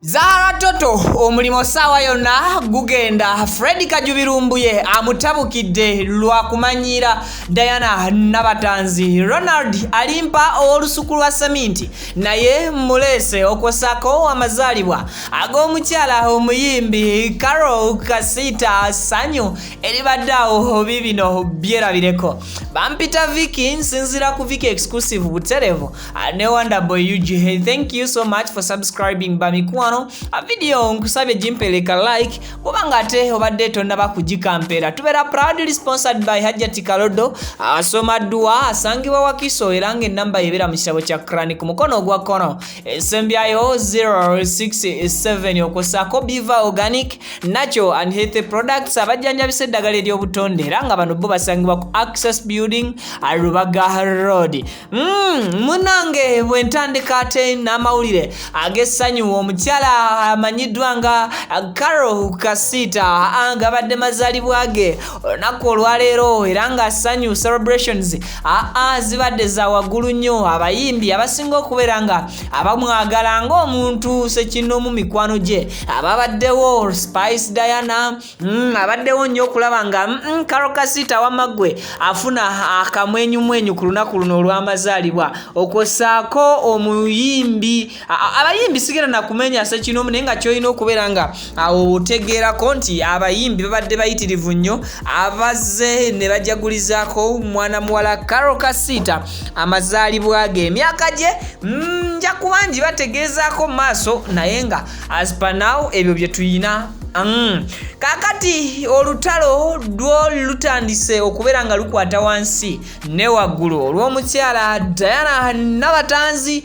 Zahara Toto omulimo sawa yonna gugenda. Fred Kajubirumbuye amutabukidde lwa kumanyira Diana Nabatanzi. Ronald alimpa olusuku lwa seminti naye mulese okosako amazalibwa ag'omukyala omuyimbi Carol Kasita Sanyu eribaddawo bibino byerabireko. Bampita Vicky nsinzira ku Vicky exclusive buterevu ne Wonderboy UG. Thank you so much for subscribing bamikuwa a video nkusabye jimpeleka like kubanga ate obadde tonnaba kugikampera. Tubera proudly sponsored by Hajjati Kalodo asoma dua asangibwa Wakiso era ng'ennamba yebera mu kitabo kya Qur'an ku mukono ogwa kkono esembyayo 067 okosako Biva Organic Natural and Healthy Products abajjanjabisa eddagala ery'obutonde era nga bano bo basangibwa ku Access Building Rubaga Road. Munange bwe ntandika ate n'amawulire ag'essanyu omukyala amanyiddwa nga Carol Kasita anga badde mazalibwa ge olunaku olwaleero era nga Sanyu celebrations zibadde za waggulu nnyo. Abayimbi abasinga okubeera nga abamwagala ng'omuntu sekinomu mikwano gye ababaddewo Spice Diana abaddewo nnyo okulaba nga Carol Kasita wamagwe afuna akamwenyumwenyu ku lunaku luno olw'amazaalibwa okosaako omuyimbi abayimbi sigera na kumenya sekinomu naye nga kyolina okubeera nga awo otegeerako nti abayimbi babadde bayitirivu nnyo abazze ne bajagulizaako mwana muwala Carol Kasita amazaalibwa ge. Emyaka gye nja kuba ngi bategeezaako mu maaso naye nga as per now ebyo bye tuyina. Kakati olutalo lutandise okubeera nga lukwata wansi ne waggulu olw'omukyala Diana Nabatanzi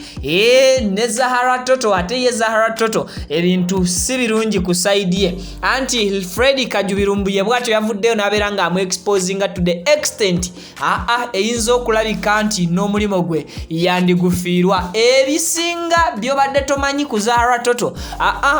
ne Zahara Toto. Ate ye Zahara Toto ebintu si birungi ku side ye anti Fred Kajubirumbuye bwatyo yavuddeyo n'abeera nga amu-exposinga to the extent eyinza okulabika nti n'omulimu gwe yandigufiirwa. Ebisinga by'obadde tomanyi ku Zahara Toto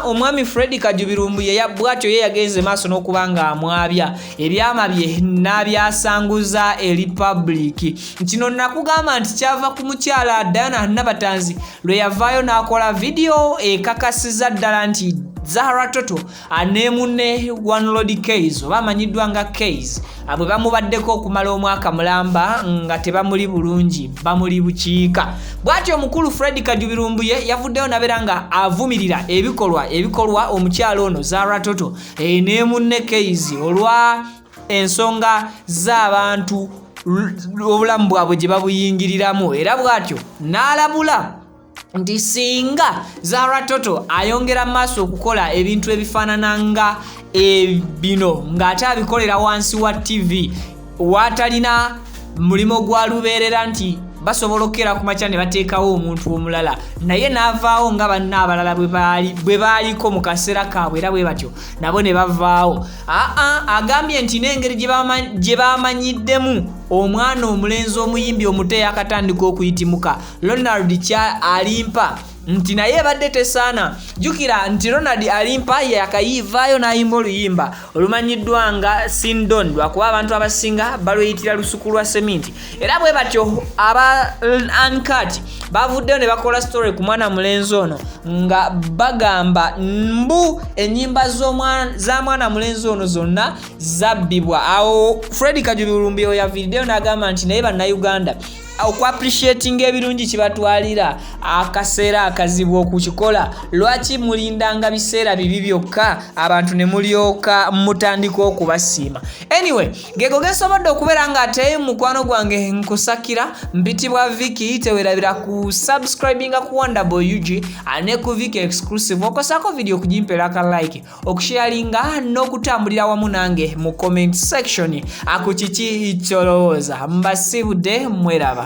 omwami Fred Kajubirumbuye bwatyo ye yagenze maaso n'okubanga amwabya ebyama bye n'abyasanguza eri public. Kino nakugamba nti kyava ku mukyala Diana Nabatanzi lwe yavaayo n'akola video ekakasiza ddala nti Zahara Toto aneemune One Lord Keys oba amanyiddwa nga Keys bwe bamubaddeko okumala omwaka mulamba nga tebamuli bulungi bamuli bukiika. Bwatyo omukulu Fred Kajubirumbuye yavuddeyo nabeera nga avumirira ebikolwa omukyalo ono Zahara Toto neemunne Keys olwa ensonga z'abantu obulamu bwabwe gye babuyingiriramu era bwatyo n'alabula nti singa Zahara Toto ayongera maaso okukola ebintu ebifaanana nga bino ng'ate abikolera wansi wa TV watalina mulimo gwa lubeerera nti basobola okera ku makya ne bateekawo omuntu omulala naye n'avaawo nga banna abalala bwe baaliko mu kaseera kaabwe era bwe batyo nabo ne bavaawo. Agambye nti n'engeri gye bamanyiddemu omwana omulenzi omuyimbi omuto yakatandika okuyitimuka Ronald alimpa nti naye badde tesaana. Jukira nti Ronald alimpa yakayiivaayo n'ayimba oluyimba olumanyiddwa nga Sindon lwakuba abantu abasinga balweyitira lusuku lwa seminti era bwe batyo aba Uncut bavuddeyo ne bakola story ku mwana mulenzi ono nga bagamba mbu ennyimba za mwana mulenzi ono zonna zabbibwa. Awo Fred Kajubirumbuye yaviriddeyo n'agamba nti naye bannayuganda okwapreciating ebirungi kibatwalira akaseera akazibu okukikola lwaki mulindanga biseera bibi byokka abantu ne mulyoka mutandika okubasiima. Anyway gego gensobodde okubeera nga ate mukwano gwange nkusakira mpitibwa Vicky tewerabira ku subscribinga ku Wonderboy UG ane ku Vicky exclusive okosako video kujimpera ka like okusharinga n'okutambulira wamu nange mu comment section ako kiki kyolowooza mbasibudde mweraba.